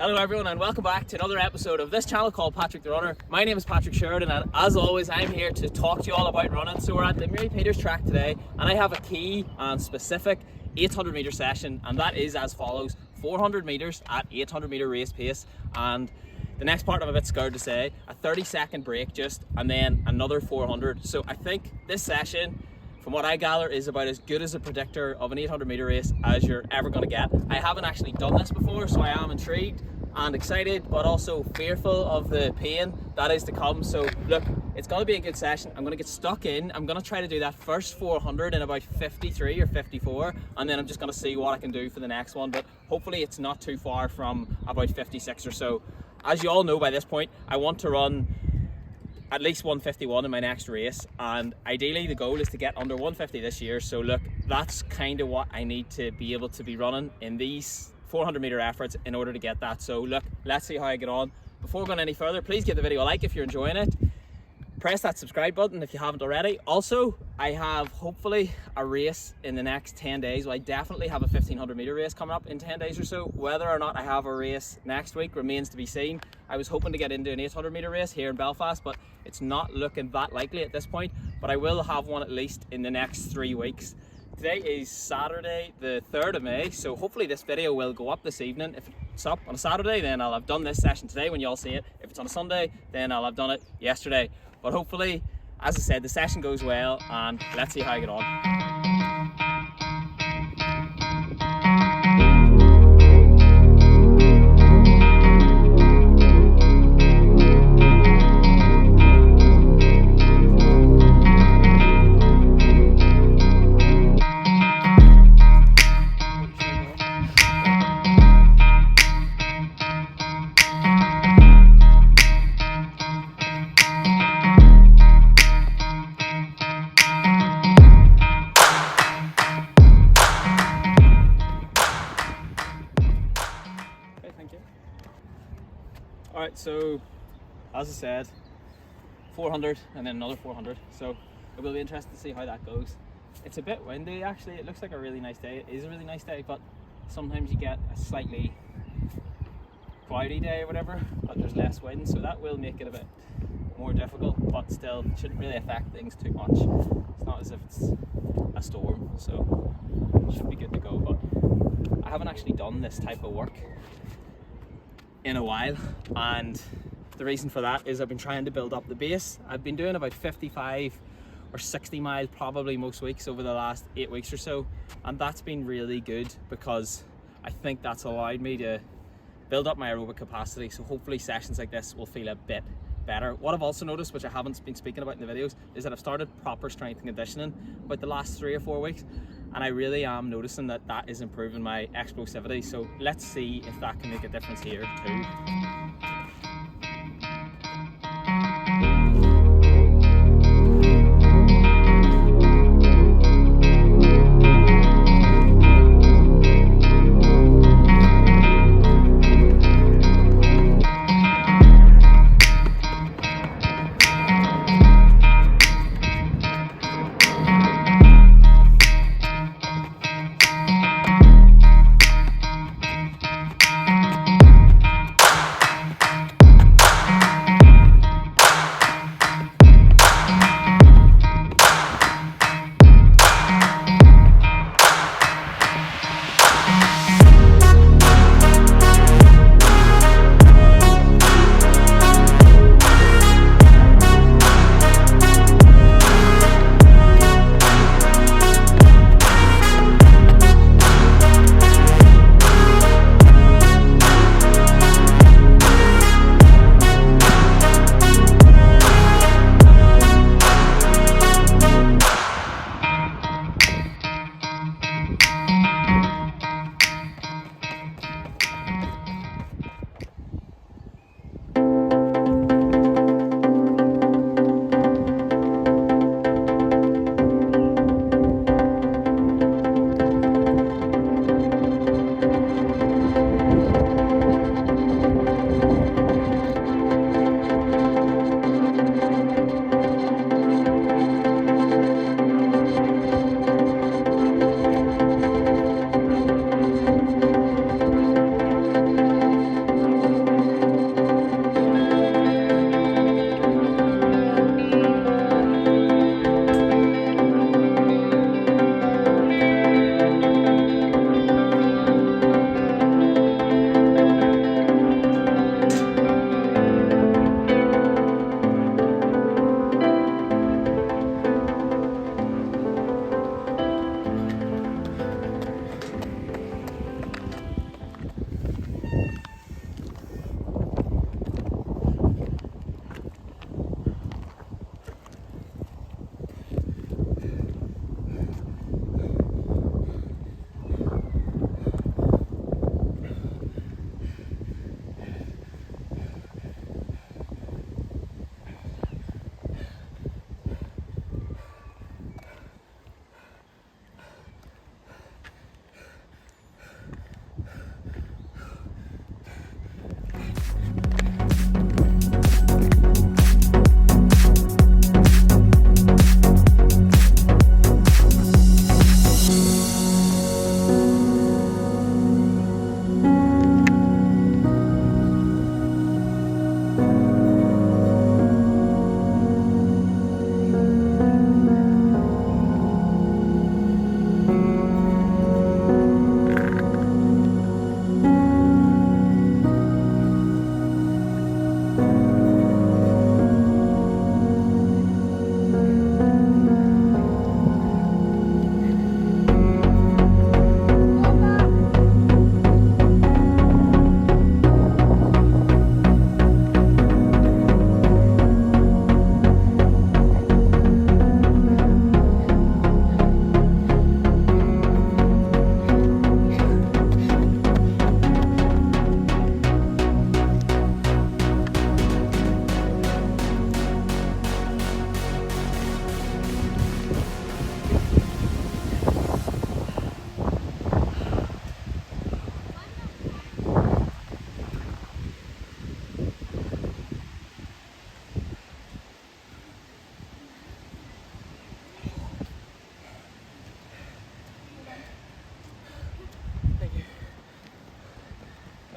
Hello everyone and welcome back to another episode of this channel called Patrick the Runner. My name is Patrick Sheridan and as always I'm here to talk to you all about running. So we're at the Mary Peters track today and I have a key and specific 800 metre session, and that is as follows: 400 metres at 800 metre race pace, and the next part I'm a bit scared to say, a 30-second break just, and then another 400. So I think this session, from what I gather, is about as good as a predictor of an 800 metre race as you're ever going to get. I haven't actually done this before, so I am intrigued and excited, but also fearful of the pain that is to come. So look, it's going to be a good session. I'm going to get stuck in. I'm going to try to do that first 400 in about 53 or 54, and then I'm just going to see what I can do for the next one, but hopefully it's not too far from about 56 or so. As you all know by this point, I want to run at least 151 in my next race, and ideally the goal is to get under 150 this year. So look, that's kind of what I need to be able to be running in these 400 metre efforts in order to get that. So look, let's see how I get on. Before going any further, please give the video a like if you're enjoying it. Press that subscribe button if you haven't already. Also, I have hopefully a race in the next 10 days. Well, I definitely have a 1500 metre race coming up in 10 days or so. Whether or not I have a race next week remains to be seen. I was hoping to get into an 800 metre race here in Belfast, but it's not looking that likely at this point. But I will have one at least in the next 3 weeks. Today is Saturday the 3rd of May, so hopefully this video will go up this evening. If it's up on a Saturday, then I'll have done this session today when you all see it. If it's on a Sunday, then I'll have done it yesterday. But hopefully, as I said, the session goes well and let's see how I get on. Alright, so as I said, 400 and then another 400, so it will be interesting to see how that goes. It's a bit windy actually. It looks like a really nice day. It is a really nice day, but sometimes you get a slightly cloudy day or whatever, but there's less wind, so that will make it a bit more difficult, but still it shouldn't really affect things too much. It's not as if it's a storm, so it should be good to go. But I haven't actually done this type of work in a while, and the reason for that is I've been trying to build up the base. I've been doing about 55 or 60 miles probably most weeks over the last 8 weeks or so, and that's been really good because I think that's allowed me to build up my aerobic capacity. So hopefully sessions like this will feel a bit better. What I've also noticed, which I haven't been speaking about in the videos, is that I've started proper strength and conditioning about the last 3 or 4 weeks, and I really am noticing that that is improving my explosivity. So let's see if that can make a difference here too.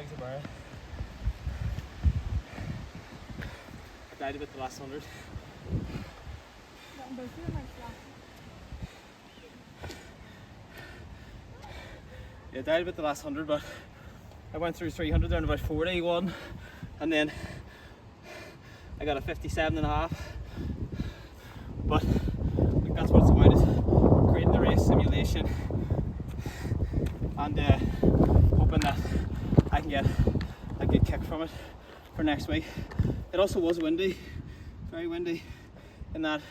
Legs are bare. I died a bit the last 100. Yeah, I died a bit the last 100, but I went through 300 there in about 41, and then I got a 57.5. But like, that's what it's about, is creating the race simulation and hoping that I can get a good kick from it for next week. It also was windy, very windy, in that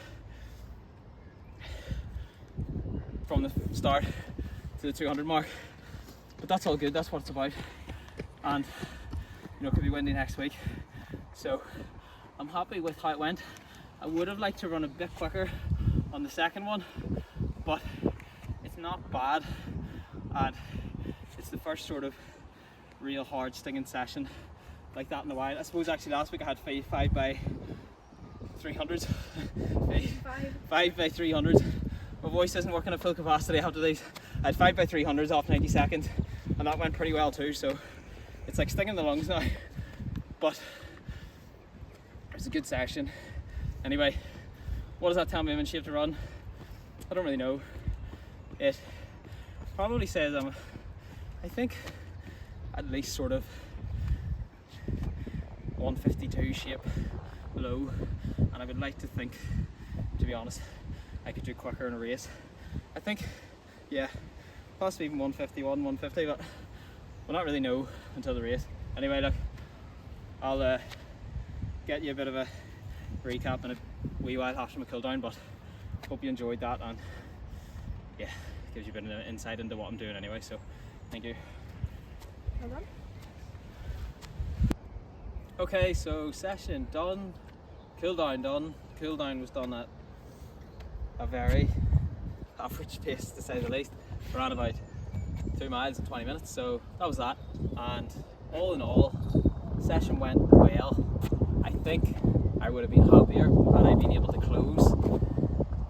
from the start to the 200 mark. But that's all good, that's what it's about. And you know, it could be windy next week. So I'm happy with how it went. I would have liked to run a bit quicker on the second one, but it's not bad. And it's the first sort of real hard stinging session like that in a while. I suppose actually last week I had 5 by 300s. 5 by 300s. My voice isn't working at full capacity after these. I had 5 by 300s off 90 seconds, and that went pretty well too, so it's like stinging the lungs now. But it was a good session. Anyway, what does that tell me I'm in shape to run? I don't really know. It probably says I'm, I think, at least sort of 152 shape low, and I would like to think, to be honest, I could do quicker in a race. I think, yeah, possibly even 151, 150, but we'll not really know until the race. Anyway, look, I'll get you a bit of a recap in a wee while after my cool down, but hope you enjoyed that, and yeah, gives you a bit of insight into what I'm doing anyway, so thank you. Well done. Okay, so session done, cool down done. Cool down was done at a very average pace, to say the least. We're on about 2 miles in 20 minutes, so that was that. And all in all, session went well. I think I would have been happier had I been able to close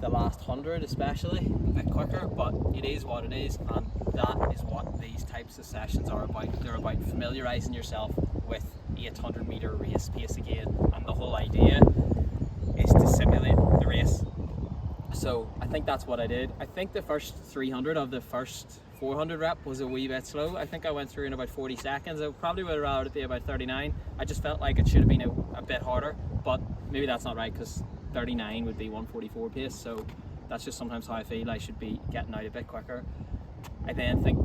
the last 100 especially a bit quicker, but it is what it is, and that is what these types of sessions are about. They're about familiarising yourself with 800 metre race pace again, and the whole idea is to simulate the race. So I think that's what I did. I think the first 300 of the first 400 rep was a wee bit slow. I think I went through in about 40 seconds. I probably would have rather it be about 39. I just felt like it should have been a bit harder, but maybe that's not right, because 39 would be 144 pace, so that's just sometimes how I feel. I should be getting out a bit quicker. I then think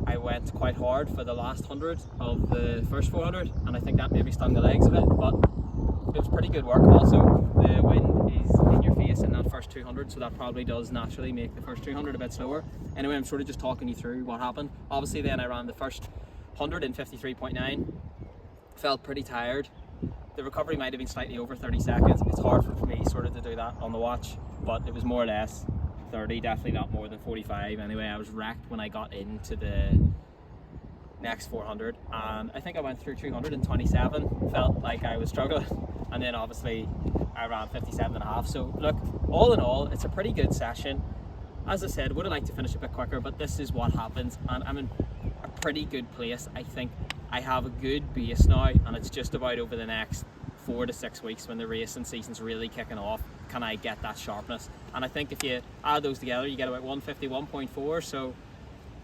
I went quite hard for the last 100 of the first 400, and I think that maybe stung the legs a bit, but it was pretty good work. Also, the wind is in your face in that first 200, so that probably does naturally make the first 200 a bit slower. Anyway, I'm sort of just talking you through what happened. Obviously then I ran the first 100 in 53.9, felt pretty tired. The recovery might have been slightly over 30 seconds. It's hard for me sort of to do that on the watch, but it was more or less 30, definitely not more than 45. Anyway, I was wrecked when I got into the next 400, and I think I went through 227, felt like I was struggling, and then obviously I ran 57.5. So look, all in all, it's a pretty good session. As I said, would have liked to finish a bit quicker, but this is what happens, and I'm in a pretty good place. I think I have a good base now, and it's just about over the next 4 to 6 weeks, when the racing season's really kicking off, can I get that sharpness. And I think if you add those together, you get about 151.4. So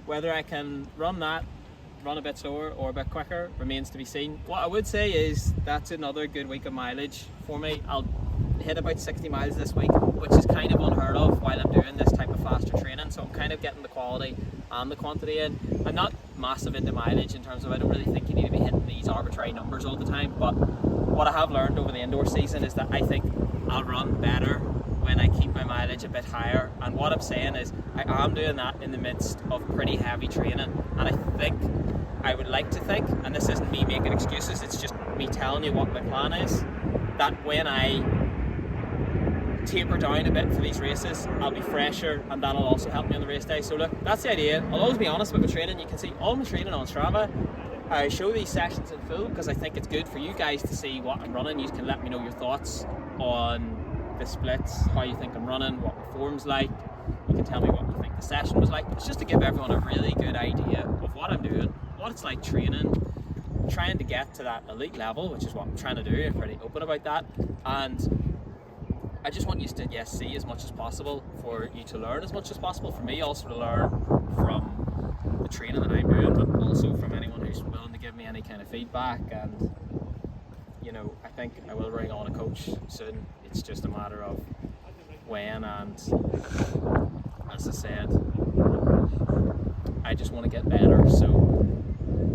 whether I can run that, run a bit slower or a bit quicker, remains to be seen. What I would say is that's another good week of mileage for me. I'll hit about 60 miles this week, which is kind of unheard of while I'm doing this type of faster training, so I'm kind of getting the quality and the quantity in. I'm not massive into mileage in terms of, I don't really think you need to be hitting these arbitrary numbers all the time, but what I have learned over the indoor season is that I think I'll run better when I keep my mileage a bit higher. And what I'm saying is I am doing that in the midst of pretty heavy training, and I think, I would like to think, and this isn't me making excuses, it's just me telling you what my plan is, that when I taper down a bit for these races, I'll be fresher, and that'll also help me on the race day. So look, that's the idea. I'll always be honest with my training. You can see all my training on Strava. I show these sessions in full because I think it's good for you guys to see what I'm running. You can let me know your thoughts on the splits, how you think I'm running, what my form's like. You can tell me what you think the session was like. It's just to give everyone a really good idea of what I'm doing what it's like training, trying to get to that elite level, which is what I'm trying to do. I'm pretty open about that, and I just want you to see as much as possible, for you to learn as much as possible, for me also to learn from the training that I'm doing, but also from anyone who's willing to give me any kind of feedback. And I think I will bring on a coach soon. It's just a matter of when, and as I said, I just want to get better. So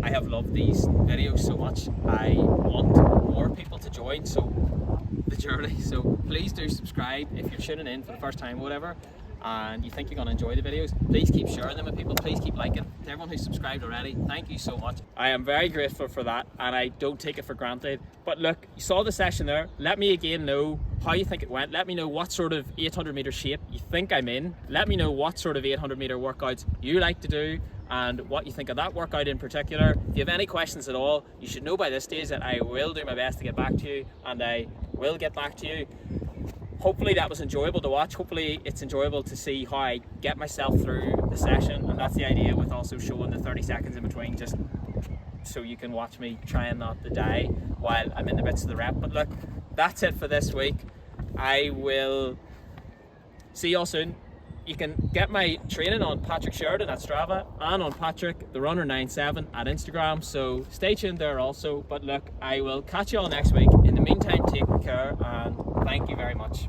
I have loved these videos so much. I want more people to join the journey. So please do subscribe if you're tuning in for the first time, whatever, and you think you're going to enjoy the videos. Please keep sharing them with people. Please keep liking. To everyone who's subscribed already, thank you so much. I am very grateful for that, and I don't take it for granted. But look, you saw the session there. Let me again know how you think it went. Let me know what sort of 800 meter shape you think I'm in. Let me know what sort of 800 meter workouts you like to do, and what you think of that workout in particular. If you have any questions at all, you should know by this stage that I will do my best to get back to you, and I will get back to you. Hopefully that was enjoyable to watch. Hopefully it's enjoyable to see how I get myself through the session, and that's the idea with also showing the 30 seconds in between, just so you can watch me trying not to die while I'm in the midst of the rep. But look, that's it for this week. I will see you all soon. You can get my training on Patrick Sheridan at Strava, and on Patrick the Runner 97 at Instagram, so stay tuned there also. But look, I will catch you all next week. In the meantime, take care, and thank you very much.